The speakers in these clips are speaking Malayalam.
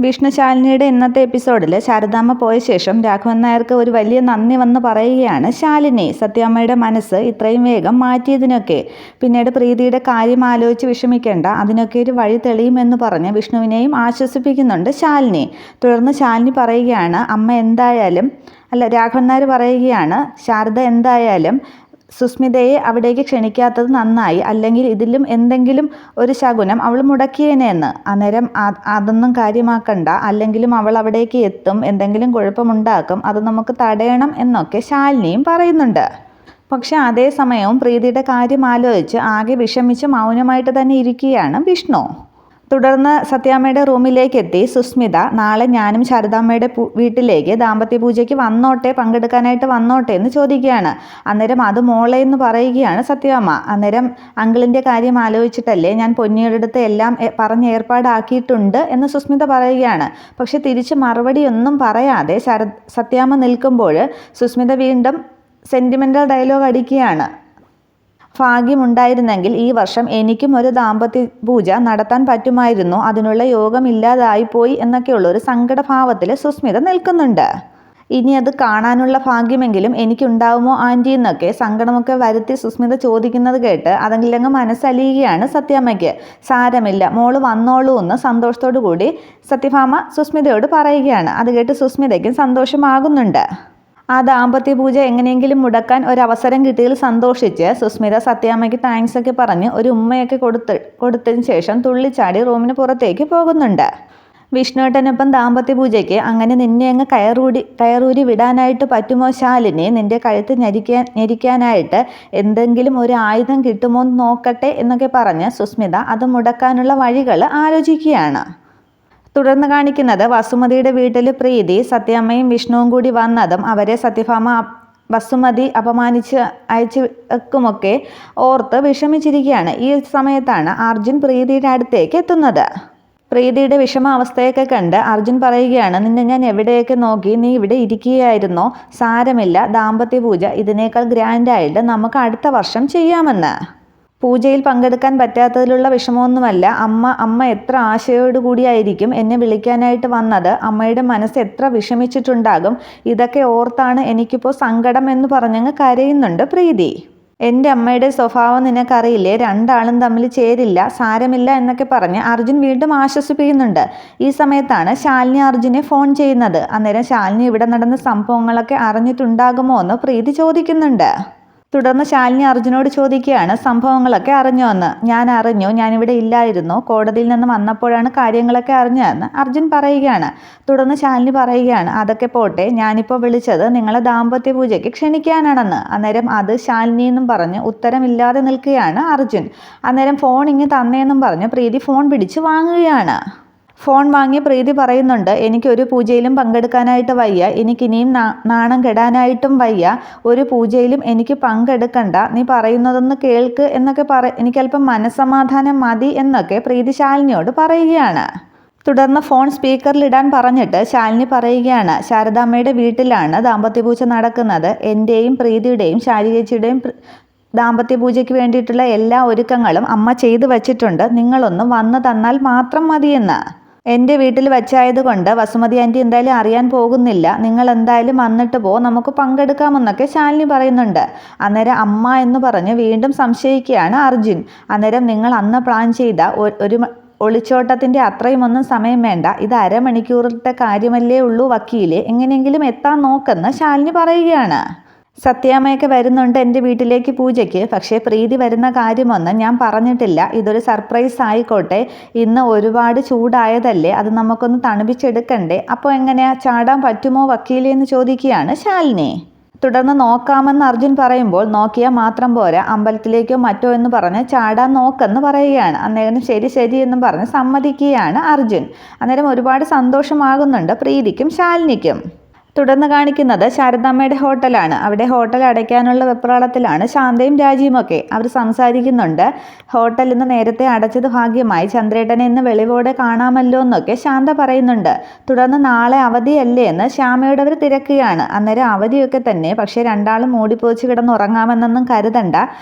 വിഷ്ണു ശാലിനിയുടെ ഇന്നത്തെ എപ്പിസോഡിൽ ശാരദാമ്മ പോയ ശേഷം രാഘവൻ നായർക്ക് ഒരു വലിയ നന്ദി വന്ന് പറയുകയാണ് ശാലിനി സത്യാമ്മയുടെ മനസ്സ് ഇത്രയും വേഗം മാറ്റിയതിനൊക്കെ. പിന്നീട് പ്രീതിയുടെ കാര്യം ആലോചിച്ച് വിഷമിക്കേണ്ട, അതിനൊക്കെ ഒരു വഴി തെളിയുമെന്ന് പറഞ്ഞ് വിഷ്ണുവിനെയും ആശ്വസിപ്പിക്കുന്നുണ്ട് ശാലിനി. തുടർന്ന് ശാലിനി പറയുകയാണ് രാഘവൻ നായർ പറയുകയാണ് ശാരദ എന്തായാലും സുസ്മിതയെ അവിടേക്ക് ക്ഷണിക്കാത്തത് നന്നായി, അല്ലെങ്കിൽ ഇതിലും എന്തെങ്കിലും ഒരു ശകുനം അവൾ മുടക്കിയേനെന്ന്. അന്നേരം അതൊന്നും കാര്യമാക്കണ്ട, അല്ലെങ്കിലും അവൾ അവിടേക്ക് എത്തും, എന്തെങ്കിലും കുഴപ്പമുണ്ടാക്കും, അത് നമുക്ക് തടയണം എന്നൊക്കെ ശാലിനിയും പറയുന്നുണ്ട്. പക്ഷെ അതേസമയവും പ്രീതിയുടെ കാര്യം ആലോചിച്ച് ആകെ വിഷമിച്ച് മൗനമായിട്ട് തന്നെ ഇരിക്കുകയാണ് വിഷ്ണു. തുടർന്ന് സത്യാമ്മയുടെ റൂമിലേക്ക് എത്തി സുസ്മിത നാളെ ഞാനും ശാരദാമ്മയുടെ വീട്ടിലേക്ക് ദാമ്പത്യ പൂജയ്ക്ക് പങ്കെടുക്കാനായിട്ട് വന്നോട്ടെ എന്ന് ചോദിക്കുകയാണ്. അന്നേരം അത് മോളെ എന്ന് പറയുകയാണ് സത്യാമ്മ. അന്നേരം അങ്കിളിൻ്റെ കാര്യം ആലോചിച്ചിട്ടല്ലേ ഞാൻ പൊന്നിയുടെ അടുത്ത് എല്ലാം പറഞ്ഞ് ഏർപ്പാടാക്കിയിട്ടുണ്ട് എന്ന് സുസ്മിത പറയുകയാണ്. പക്ഷെ തിരിച്ച് മറുപടി ഒന്നും പറയാതെ സത്യാമ്മ നിൽക്കുമ്പോൾ സുസ്മിത വീണ്ടും സെൻറ്റിമെൻ്റൽ ഡയലോഗ് അടിക്കുകയാണ്. ഭാഗ്യമുണ്ടായിരുന്നെങ്കിൽ ഈ വർഷം എനിക്കും ഒരു ദാമ്പത്യ പൂജ നടത്താൻ പറ്റുമായിരുന്നു, അതിനുള്ള യോഗമില്ലാതായിപ്പോയി എന്നൊക്കെയുള്ള ഒരു സങ്കടഭാവത്തിൽ സുസ്മിത നിൽക്കുന്നുണ്ട്. ഇനി അത് കാണാനുള്ള ഭാഗ്യമെങ്കിലും എനിക്കുണ്ടാവുമോ ആൻറ്റി എന്നൊക്കെ സങ്കടമൊക്കെ വരുത്തി സുസ്മിത ചോദിക്കുന്നത് കേട്ട് അതെങ്കിലങ്ങ് മനസ്സലിയുകയാണ് സത്യാമ്മയ്ക്ക്. സാരമില്ല, മോള് വന്നോളൂ എന്ന് സന്തോഷത്തോടു കൂടി സത്യഭാമ സുസ്മിതയോട് പറയുകയാണ്. അത് കേട്ട് സുസ്മിതയ്ക്കും സന്തോഷമാകുന്നുണ്ട്. ആ ദാമ്പത്യ പൂജ എങ്ങനെയെങ്കിലും മുടക്കാൻ ഒരവസരം കിട്ടിയതിൽ സന്തോഷിച്ച് സുസ്മിത സത്യാമ്മയ്ക്ക് താങ്ക്സ് ഒക്കെ പറഞ്ഞ് ഒരു ഉമ്മയൊക്കെ കൊടുത്തതിന് ശേഷം തുള്ളിച്ചാടി റൂമിന് പുറത്തേക്ക് പോകുന്നുണ്ട്. വിഷ്ണുവേട്ടനൊപ്പം ദാമ്പത്യ പൂജയ്ക്ക് അങ്ങനെ നിന്നെ അങ്ങ് കയറൂരി വിടാനായിട്ട് പറ്റുമോ ശാലിനി? നിന്റെ കഴുത്ത് ഞെരിക്കാനായിട്ട് എന്തെങ്കിലും ഒരു ആയുധം കിട്ടുമോ എന്ന് നോക്കട്ടെ എന്നൊക്കെ പറഞ്ഞ് സുസ്മിത അത് മുടക്കാനുള്ള വഴികൾ ആലോചിക്കുകയാണ്. തുടർന്ന് കാണിക്കുന്നത് വസുമതിയുടെ വീട്ടിൽ പ്രീതി സത്യാമ്മയും വിഷ്ണുവും കൂടി വന്നതും അവരെ സത്യഭാമ വസുമതി അപമാനിച്ച് അയച്ചു വെക്കുമൊക്കെ ഓർത്ത് വിഷമിച്ചിരിക്കുകയാണ്. ഈ സമയത്താണ് അർജുൻ പ്രീതിയുടെ അടുത്തേക്ക് എത്തുന്നത്. പ്രീതിയുടെ വിഷമാവസ്ഥയൊക്കെ കണ്ട് അർജുൻ പറയുകയാണ്, നിന്നെ ഞാൻ എവിടെയൊക്കെ നോക്കി, നീ ഇവിടെ ഇരിക്കുകയായിരുന്നോ? സാരമില്ല, ദാമ്പത്യ പൂജ ഇതിനേക്കാൾ ഗ്രാൻഡായിട്ട് നമുക്ക് അടുത്ത വർഷം ചെയ്യാമെന്ന്. പൂജയിൽ പങ്കെടുക്കാൻ പറ്റാത്തതിലുള്ള വിഷമമൊന്നുമല്ല. അമ്മ എത്ര ആശയോടുകൂടിയായിരിക്കും എന്നെ വിളിക്കാനായിട്ട് വന്നത്. അമ്മയുടെ മനസ്സ് എത്ര വിഷമിച്ചിട്ടുണ്ടാകും. ഇതൊക്കെ ഓർത്താണ് എനിക്കിപ്പോൾ സങ്കടം എന്ന് പറഞ്ഞങ്ങ് കരയുന്നുണ്ട് പ്രീതി. എൻ്റെ അമ്മയുടെ സ്വഭാവം നിനക്കറിയില്ലേ, രണ്ടാളും തമ്മിൽ ചേരില്ല, സാരമില്ല എന്നൊക്കെ പറഞ്ഞ് അർജുൻ വീണ്ടും ആശ്വസിപ്പിക്കുന്നുണ്ട്. ഈ സമയത്താണ് ശാലിനി അർജുനെ ഫോൺ ചെയ്യുന്നത്. അന്നേരം ശാലിനി ഇവിടെ നടന്ന സംഭവങ്ങളൊക്കെ അറിഞ്ഞിട്ടുണ്ടാകുമോ എന്ന് പ്രീതി ചോദിക്കുന്നുണ്ട്. തുടർന്ന് ശാലിനി അർജുനോട് ചോദിക്കുകയാണ്, സംഭവങ്ങളൊക്കെ അറിഞ്ഞോ എന്ന്. ഞാൻ അറിഞ്ഞു, ഞാനിവിടെ ഇല്ലായിരുന്നു, കോടതിയിൽ നിന്ന് വന്നപ്പോഴാണ് കാര്യങ്ങളൊക്കെ അറിഞ്ഞതെന്ന് അർജുൻ പറയുകയാണ്. തുടർന്ന് ശാലിനി പറയുകയാണ്, അതൊക്കെ പോട്ടെ, ഞാനിപ്പോൾ വിളിച്ചത് നിങ്ങളെ ദാമ്പത്യ പൂജയ്ക്ക് ക്ഷണിക്കാനാണെന്ന്. അന്നേരം അത് ശാലിനി എന്നും പറഞ്ഞ് ഉത്തരമില്ലാതെ നിൽക്കുകയാണ് അർജുൻ. അന്നേരം ഫോൺ ഇങ്ങ് തന്നേന്നും പറഞ്ഞ് പ്രീതി ഫോൺ പിടിച്ച് വാങ്ങുകയാണ്. ഫോൺ വാങ്ങിയ പ്രീതി പറയുന്നുണ്ട്, എനിക്കൊരു പൂജയിലും പങ്കെടുക്കാനായിട്ട് വയ്യ, എനിക്കിനിയും നാണം കെടാനായിട്ടും വയ്യ, ഒരു പൂജയിലും എനിക്ക് പങ്കെടുക്കണ്ട, നീ പറയുന്നതൊന്ന് കേൾക്ക് എന്നൊക്കെ എനിക്കല്പം മനസ്സമാധാനം മതി എന്നൊക്കെ പ്രീതി ശാലിനിയോട് പറയുകയാണ്. തുടർന്ന് ഫോൺ സ്പീക്കറിലിടാൻ പറഞ്ഞിട്ട് ശാലിനി പറയുകയാണ്, ശാരദാമ്മയുടെ വീട്ടിലാണ് ദാമ്പത്യ പൂജ നടക്കുന്നത്. എൻ്റെയും പ്രീതിയുടെയും ശാരികേച്ചിയുടെയും ദാമ്പത്യ പൂജയ്ക്ക് വേണ്ടിയിട്ടുള്ള എല്ലാ ഒരുക്കങ്ങളും അമ്മ ചെയ്തു വച്ചിട്ടുണ്ട്, നിങ്ങളൊന്ന് വന്നു തന്നാൽ മാത്രം മതിയെന്ന്. എൻ്റെ വീട്ടിൽ വച്ചായതുകൊണ്ട് വസുമതി ആൻറ്റി എന്തായാലും അറിയാൻ പോകുന്നില്ല, നിങ്ങൾ എന്തായാലും വന്നിട്ട് നമുക്ക് പങ്കെടുക്കാമെന്നൊക്കെ ശാലിനി പറയുന്നുണ്ട്. അന്നേരം അമ്മ എന്ന് പറഞ്ഞ് വീണ്ടും സംശയിക്കുകയാണ് അർജുൻ. അന്നേരം നിങ്ങൾ അന്ന് പ്ലാൻ ചെയ്ത ഒരു ഒളിച്ചോട്ടത്തിൻ്റെ അത്രയും ഒന്നും സമയം വേണ്ട, ഇത് അരമണിക്കൂറിലത്തെ കാര്യമല്ലേ ഉള്ളൂ വക്കീലെ, എങ്ങനെയെങ്കിലും എത്താൻ നോക്കെന്ന് ശാലിനി പറയുകയാണ്. സത്യാമ്മയൊക്കെ വരുന്നുണ്ട് എൻ്റെ വീട്ടിലേക്ക് പൂജയ്ക്ക്, പക്ഷേ പ്രീതി വരുന്ന കാര്യമൊന്നും ഞാൻ പറഞ്ഞിട്ടില്ല, ഇതൊരു സർപ്രൈസ് ആയിക്കോട്ടെ, ഇന്ന് ഒരുപാട് ചൂടായതല്ലേ, അത് നമുക്കൊന്ന് തണുപ്പിച്ചെടുക്കണ്ടേ, അപ്പോൾ എങ്ങനെയാ ചാടാൻ പറ്റുമോ വക്കീലേ എന്ന് ചോദിക്കുകയാണ് ശാലിനി. തുടർന്ന് നോക്കാമെന്ന് അർജുൻ പറയുമ്പോൾ നോക്കിയാൽ മാത്രം പോരാ, അമ്പലത്തിലേക്കോ മറ്റോ എന്ന് പറഞ്ഞ് ചാടാൻ നോക്കെന്ന് പറയുകയാണ്. അന്നേരം ശരി എന്നും പറഞ്ഞ് സമ്മതിക്കുകയാണ് അർജുൻ. അന്നേരം ഒരുപാട് സന്തോഷമാകുന്നുണ്ട് പ്രീതിക്കും ശാലിനിക്കും. തുടർന്ന് കാണിക്കുന്നത് ശാരദാമ്മയുടെ ഹോട്ടലാണ്. അവിടെ ഹോട്ടൽ അടയ്ക്കാനുള്ള വെപ്രാളത്തിലാണ് ശാന്തയും രാജിയുമൊക്കെ. അവർ സംസാരിക്കുന്നുണ്ട്. ഹോട്ടൽ ഇന്ന് നേരത്തെ അടച്ചത് ഭാഗ്യമായി, ചന്ദ്രേട്ടനെ ഇന്ന് വെളിവോടെ കാണാമല്ലോ എന്നൊക്കെ ശാന്ത പറയുന്നുണ്ട്. തുടർന്ന് നാളെ അവധിയല്ലേ എന്ന് ശ്യാമയോട് അവർ തിരക്കുകയാണ്. അന്നേരം അവധിയൊക്കെ തന്നെ, പക്ഷേ രണ്ടാളും മൂടിപ്പൊതിച്ച് കിടന്നുറങ്ങാമെന്നൊന്നും കരുതണ്ട.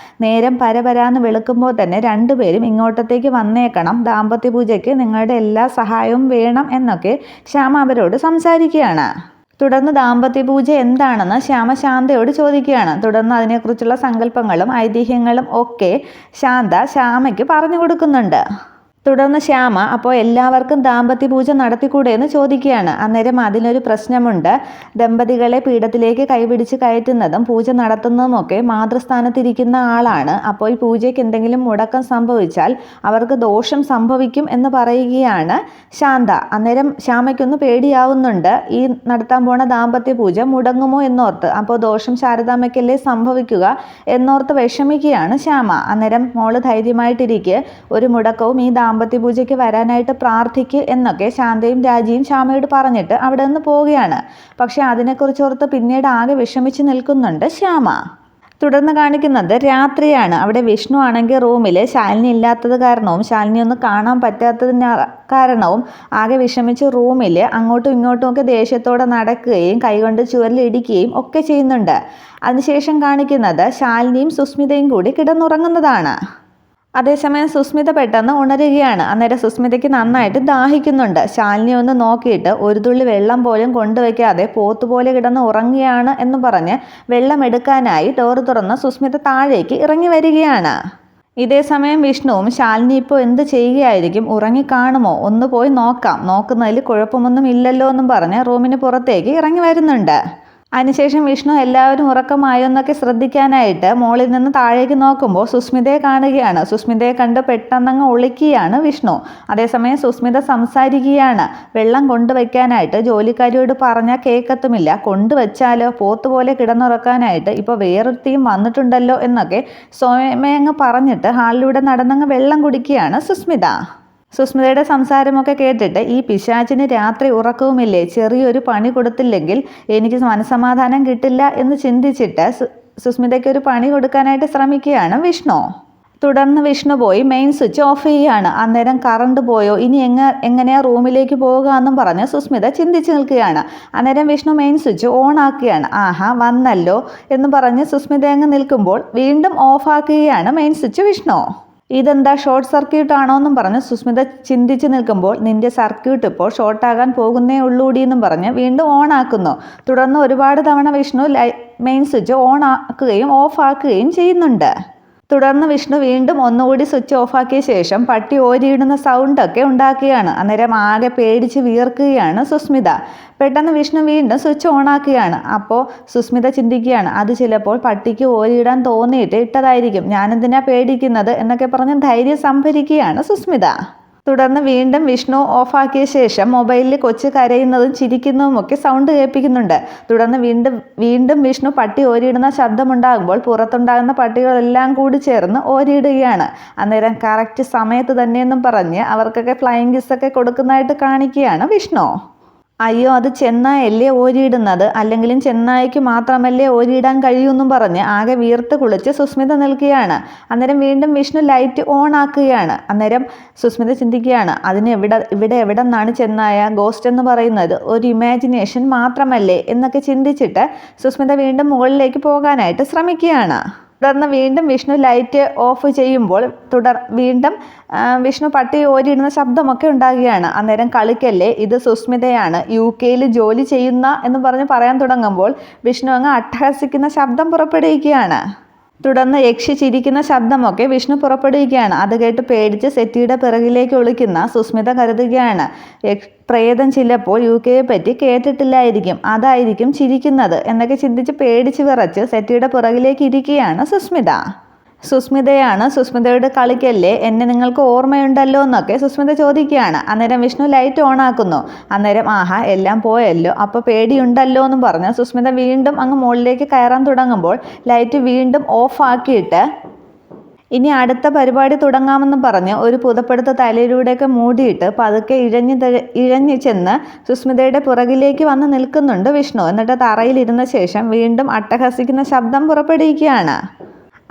നേരം പരപരാന്ന് വെളുക്കുമ്പോൾ തന്നെ രണ്ടുപേരും ഇങ്ങോട്ടത്തേക്ക് വന്നേക്കണം. ദാമ്പത്യ പൂജയ്ക്ക് നിങ്ങളുടെ എല്ലാ സഹായവും വേണം എന്നൊക്കെ ശ്യാമ അവരോട് സംസാരിക്കുകയാണ്. തുടർന്ന് ദാമ്പത്യ പൂജ എന്താണെന്ന് ശ്യാമ ശാന്തയോട് ചോദിക്കുകയാണ്. തുടർന്ന് അതിനെക്കുറിച്ചുള്ള സങ്കല്പങ്ങളും ഐതിഹ്യങ്ങളും ഒക്കെ ശ്യാമയ്ക്ക് പറഞ്ഞു കൊടുക്കുന്നുണ്ട്. തുടർന്ന് ശ്യാമ അപ്പോൾ എല്ലാവർക്കും ദാമ്പത്യ പൂജ നടത്തിക്കൂടെ എന്ന് ചോദിക്കുകയാണ്. അന്നേരം അതിനൊരു പ്രശ്നമുണ്ട്. ദമ്പതികളെ പീഠത്തിലേക്ക് കൈപിടിച്ച് കയറ്റുന്നതും പൂജ നടത്തുന്നതുമൊക്കെ മാതൃസ്ഥാനത്തിരിക്കുന്ന ആളാണ്. അപ്പോൾ ഈ പൂജയ്ക്ക് എന്തെങ്കിലും മുടക്കം സംഭവിച്ചാൽ അവർക്ക് ദോഷം സംഭവിക്കും എന്ന് പറയുകയാണ് ശാന്ത. അന്നേരം ശ്യാമയ്ക്കൊന്ന് പേടിയാവുന്നുണ്ട്. ഈ നടത്താൻ പോണ ദാമ്പത്യ പൂജ മുടങ്ങുമോ എന്നോർത്ത്. അപ്പോൾ ദോഷം ശാരദാമ്മയ്ക്കല്ലേ സംഭവിക്കുക എന്നോർത്ത് വിഷമിക്കുകയാണ് ശ്യാമ. അന്നേരം മോള് ധൈര്യമായിട്ടിരിക്കെ, ഒരു മുടക്കവും ഈ ദാമ്പത്യ പൂജയ്ക്ക് വരാനായിട്ട് പ്രാർത്ഥിക്ക് എന്നൊക്കെ ശാന്തയും രാജിയും ശ്യാമയോട് പറഞ്ഞിട്ട് അവിടെ നിന്ന് പോവുകയാണ്. പക്ഷെ അതിനെക്കുറിച്ചോർത്ത് പിന്നീട് ആകെ വിഷമിച്ച് നിൽക്കുന്നുണ്ട് ശ്യാമ. തുടർന്ന് കാണിക്കുന്നത് രാത്രിയാണ്. അവിടെ വിഷ്ണു ആണെങ്കിൽ റൂമിൽ ശാലിനി ഇല്ലാത്തത് കാരണവും ശാലിനി ഒന്ന് കാണാൻ പറ്റാത്തതിന് കാരണവും ആകെ വിഷമിച്ച് റൂമിൽ അങ്ങോട്ടും ഇങ്ങോട്ടും ഒക്കെ ദേഷ്യത്തോടെ നടക്കുകയും കൈകൊണ്ട് ചുവരിലിടിക്കുകയും ഒക്കെ ചെയ്യുന്നുണ്ട്. അതിനുശേഷം കാണിക്കുന്നത് ശാലിനിയും സുസ്മിതയും കൂടി കിടന്നുറങ്ങുന്നതാണ്. അതേസമയം സുസ്മിത പെട്ടെന്ന് ഉണരുകയാണ്. അന്നേരം സുസ്മിതയ്ക്ക് നന്നായിട്ട് ദാഹിക്കുന്നുണ്ട്. ശാലിനി ഒന്ന് നോക്കിയിട്ട് ഒരു തുള്ളി വെള്ളം പോലും കൊണ്ടുവയ്ക്കാതെ പോത്തുപോലെ കിടന്ന് ഉറങ്ങുകയാണ് എന്ന് പറഞ്ഞ് വെള്ളം എടുക്കാനായി ഡോറ് തുറന്ന് സുസ്മിത താഴേക്ക് ഇറങ്ങി വരികയാണ്. ഇതേ സമയം വിഷ്ണുവും ശാലിനി ഇപ്പോൾ എന്ത് ചെയ്യുകയായിരിക്കും, ഉറങ്ങിക്കാണുമോ, ഒന്ന് പോയി നോക്കാം, നോക്കുന്നതിൽ കുഴപ്പമൊന്നും ഇല്ലല്ലോ എന്നും പറഞ്ഞ് റൂമിന് പുറത്തേക്ക് ഇറങ്ങി വരുന്നുണ്ട്. അതിനുശേഷം വിഷ്ണു എല്ലാവരും ഉറക്കമായോ എന്നൊക്കെ ശ്രദ്ധിക്കാനായിട്ട് മോളിൽ നിന്ന് താഴേക്ക് നോക്കുമ്പോൾ സുസ്മിതയെ കാണുകയാണ്. സുസ്മിതയെ കണ്ട് പെട്ടെന്നങ്ങ് ഒളിക്കുകയാണ് വിഷ്ണു. അതേസമയം സുസ്മിത സംസാരിക്കുകയാണ്. വെള്ളം കൊണ്ടുവയ്ക്കാനായിട്ട് ജോലിക്കാരിയോട് പറഞ്ഞാൽ കേൾക്കത്തുമില്ല, കൊണ്ടുവച്ചാലോ പോത്തുപോലെ കിടന്നുറക്കാനായിട്ട് ഇപ്പോൾ വേറൊരു ടീം വന്നിട്ടുണ്ടല്ലോ എന്നൊക്കെ സ്വയമേങ്ങ് പറഞ്ഞിട്ട് ഹാളിലൂടെ നടന്നങ്ങ് വെള്ളം കുടിക്കുകയാണ് സുസ്മിത. സുസ്മിതയുടെ സംസാരമൊക്കെ കേട്ടിട്ട് ഈ പിശാചിന് രാത്രി ഉറക്കവുമില്ലേ, ചെറിയൊരു പണി കൊടുത്തില്ലെങ്കിൽ എനിക്ക് മനസ്സമാധാനം കിട്ടില്ല എന്ന് ചിന്തിച്ചിട്ട് സുസ്മിതയ്ക്ക് ഒരു പണി കൊടുക്കാനായിട്ട് ശ്രമിക്കുകയാണ് വിഷ്ണു. തുടർന്ന് വിഷ്ണു പോയി മെയിൻ സ്വിച്ച് ഓഫ് ചെയ്യുകയാണ്. അന്നേരം കറണ്ട് പോയോ, ഇനി എങ്ങനെയാ റൂമിലേക്ക് പോവുക എന്നും പറഞ്ഞ് സുസ്മിത ചിന്തിച്ച് നിൽക്കുകയാണ്. അന്നേരം വിഷ്ണു മെയിൻ സ്വിച്ച് ഓൺ ആക്കുകയാണ്. ആഹാ വന്നല്ലോ എന്ന് പറഞ്ഞ് സുസ്മിത അങ്ങ് നിൽക്കുമ്പോൾ വീണ്ടും ഓഫ് ആക്കുകയാണ് മെയിൻ സ്വിച്ച് വിഷ്ണു. ഇതെന്താ ഷോർട്ട് സർക്യൂട്ട് ആണോ എന്നും പറഞ്ഞ് സുസ്മിത ചിന്തിച്ച് നിൽക്കുമ്പോൾ നിന്റെ സർക്യൂട്ട് ഇപ്പോൾ ഷോർട്ടാകാൻ പോകുന്നേ ഉള്ളൂടി എന്നും പറഞ്ഞ് വീണ്ടും ഓൺ ആക്കുന്നു. തുടർന്ന് ഒരുപാട് തവണ വിഷ്ണു മെയിൻ സ്വിച്ച് ഓൺ ആക്കുകയും ഓഫ് ആക്കുകയും ചെയ്യുന്നുണ്ട്. തുടർന്ന് വിഷ്ണു വീണ്ടും ഒന്നുകൂടി സ്വിച്ച് ഓഫാക്കിയ ശേഷം പട്ടി ഓരിയിടുന്ന സൗണ്ടൊക്കെ ഉണ്ടാക്കുകയാണ്. അന്നേരം ആകെ പേടിച്ച് വിയർക്കുകയാണ് സുസ്മിത. പെട്ടെന്ന് വിഷ്ണു വീണ്ടും സ്വിച്ച് ഓണാക്കുകയാണ്. അപ്പോൾ സുസ്മിത ചിന്തിക്കുകയാണ്, അത് ചിലപ്പോൾ പട്ടിക്ക് ഓരിയിടാൻ തോന്നിയിട്ട് ഇട്ടതായിരിക്കും, ഞാനെന്തിനാ പേടിക്കുന്നത് എന്നൊക്കെ പറഞ്ഞ് ധൈര്യം സംഭരിക്കുകയാണ് സുസ്മിത. തുടർന്ന് വീണ്ടും വിഷ്ണു ഓഫാക്കിയ ശേഷം മൊബൈലിൽ കൊച്ചു കരയുന്നതും ചിരിക്കുന്നതുമൊക്കെ സൗണ്ട് കേൾപ്പിക്കുന്നുണ്ട്. തുടർന്ന് വീണ്ടും വിഷ്ണു പട്ടി ഓരിയിടുന്ന ശബ്ദമുണ്ടാകുമ്പോൾ പുറത്തുണ്ടാകുന്ന പട്ടികളെല്ലാം കൂടി ചേർന്ന് ഓരിയിടുകയാണ്. അന്നേരം കറക്റ്റ് സമയത്ത് തന്നെയെന്നും പറഞ്ഞ് അവർക്കൊക്കെ ഫ്ലൈയിങ് കിസ്സൊക്കെ കൊടുക്കുന്നതായിട്ട് കാണിക്കുകയാണ് വിഷ്ണു. അയ്യോ അത് ചെന്നായല്ലേ ഓരിയിടുന്നത്, അല്ലെങ്കിലും ചെന്നായ്ക്ക് മാത്രമല്ലേ ഓരിയിടാൻ കഴിയൂന്നും പറഞ്ഞ് ആകെ വീർത്ത് കുളിച്ച് സുസ്മിത നിൽക്കുകയാണ്. അന്നേരം വീണ്ടും വിഷ്ണു ലൈറ്റ് ഓൺ ആക്കുകയാണ്. അന്നേരം സുസ്മിത ചിന്തിക്കുകയാണ്, ഇവിടെ എവിടെ നിന്നാണ് ചെന്നായ, ഗോസ്റ്റ് എന്ന് പറയുന്നത് ഒരു ഇമാജിനേഷൻ മാത്രമല്ലേ എന്നൊക്കെ ചിന്തിച്ചിട്ട് സുസ്മിത വീണ്ടും മുകളിലേക്ക് പോകാനായിട്ട് ശ്രമിക്കുകയാണ്. തുടർന്ന് വീണ്ടും വിഷ്ണു ലൈറ്റ് ഓഫ് ചെയ്യുമ്പോൾ വീണ്ടും വിഷ്ണു പട്ടി ഓരിയിടുന്ന ശബ്ദമൊക്കെ ഉണ്ടാകുകയാണ്. അന്നേരം കളിക്കല്ലേ, ഇത് സുസ്മിതയാണ്, UK ജോലി ചെയ്യുന്ന എന്ന് പറഞ്ഞ് പറയാൻ തുടങ്ങുമ്പോൾ വിഷ്ണു അങ്ങ് അട്ടഹസിക്കുന്ന ശബ്ദം പുറപ്പെടുവിക്കുകയാണ്. തുടർന്ന് യക്ഷി ചിരിക്കുന്ന ശബ്ദമൊക്കെ വിഷ്ണു പുറപ്പെടുവിക്കുകയാണ്. അത് കേട്ട് പേടിച്ച് സെറ്റിയുടെ പിറകിലേക്ക് ഒളിക്കുന്ന സുസ്മിത കരുതുകയാണ്, പ്രേതം ചിലപ്പോൾ UK പറ്റി കേട്ടിട്ടില്ലായിരിക്കും, അതായിരിക്കും ചിരിക്കുന്നത് എന്നൊക്കെ ചിന്തിച്ച് പേടിച്ച് വിറച്ച് സെറ്റിയുടെ പിറകിലേക്ക് ഇരിക്കുകയാണ് സുസ്മിത. സുസ്മിതയോട് കളിക്കല്ലേ, എന്നെ നിങ്ങൾക്ക് ഓർമ്മയുണ്ടല്ലോ എന്നൊക്കെ സുസ്മിത ചോദിക്കുകയാണ്. അന്നേരം വിഷ്ണു ലൈറ്റ് ഓൺ ആക്കുന്നു. അന്നേരം ആഹാ എല്ലാം പോയല്ലോ, അപ്പോൾ പേടിയുണ്ടല്ലോ എന്നും പറഞ്ഞ് സുസ്മിത വീണ്ടും അങ്ങ് മുകളിലേക്ക് കയറാൻ തുടങ്ങുമ്പോൾ ലൈറ്റ് വീണ്ടും ഓഫ് ആക്കിയിട്ട് ഇനി അടുത്ത പരിപാടി തുടങ്ങാമെന്ന് പറഞ്ഞ് ഒരു പുതപ്പെടുത്ത് തലയിലൂടെയൊക്കെ മൂടിയിട്ട് പതുക്കെ ഇഴഞ്ഞു ചെന്ന് സുസ്മിതയുടെ പുറകിലേക്ക് വന്ന് നിൽക്കുന്നുണ്ട് വിഷ്ണു. എന്നിട്ട് തറയിലിരുന്ന ശേഷം വീണ്ടും അട്ടഹസിക്കുന്ന ശബ്ദം പുറപ്പെടുവിക്കുകയാണ്.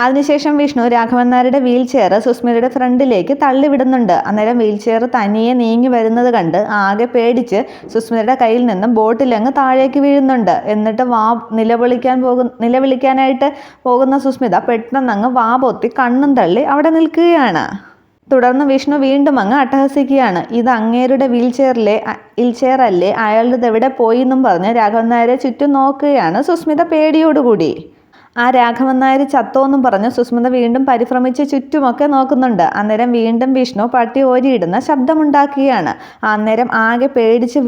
അതിനുശേഷം വിഷ്ണു രാഘവൻ നായരുടെ വീൽ ചെയർ സുസ്മിതയുടെ ഫ്രണ്ടിലേക്ക് തള്ളിവിടുന്നുണ്ട്. അന്നേരം വീൽ ചെയർ തനിയെ നീങ്ങി വരുന്നത് കണ്ട് ആകെ പേടിച്ച് സുസ്മിതയുടെ കയ്യിൽ നിന്നും ബോട്ടിലങ്ങ് താഴേക്ക് വീഴുന്നുണ്ട്. എന്നിട്ട് നിലവിളിക്കാനായിട്ട് പോകുന്ന സുസ്മിത പെട്ടെന്നങ്ങ് വാ പൊത്തി കണ്ണും തള്ളി അവിടെ നിൽക്കുകയാണ്. തുടർന്ന് വിഷ്ണു വീണ്ടും അങ്ങ് അട്ടഹസിക്കുകയാണ്. ഇത് അങ്ങേരുടെ വീൽ ചെയർ അല്ലേ, അയാളുടെ എവിടെ പോയി എന്നും പറഞ്ഞ് രാഘവൻ നായരെ ചുറ്റും നോക്കുകയാണ് സുസ്മിത പേടിയോടുകൂടി. ആ രാഘവൻ നായർ ചത്തോന്നും പറഞ്ഞ് സുസ്മിത വീണ്ടും പരിഭ്രമിച്ച് ചുറ്റുമൊക്കെ നോക്കുന്നുണ്ട്. അന്നേരം വീണ്ടും വിഷ്ണു പട്ടി ഓരിയിടുന്ന ശബ്ദമുണ്ടാക്കുകയാണ്. അന്നേരം ആകെ പേടിച്ച്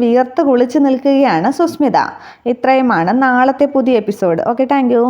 വിയർത്ത് കുളിച്ച് നിൽക്കുകയാണ് സുസ്മിത. ഇത്രയുമാണ് നാളത്തെ പുതിയ എപ്പിസോഡ്. Okay, thank you.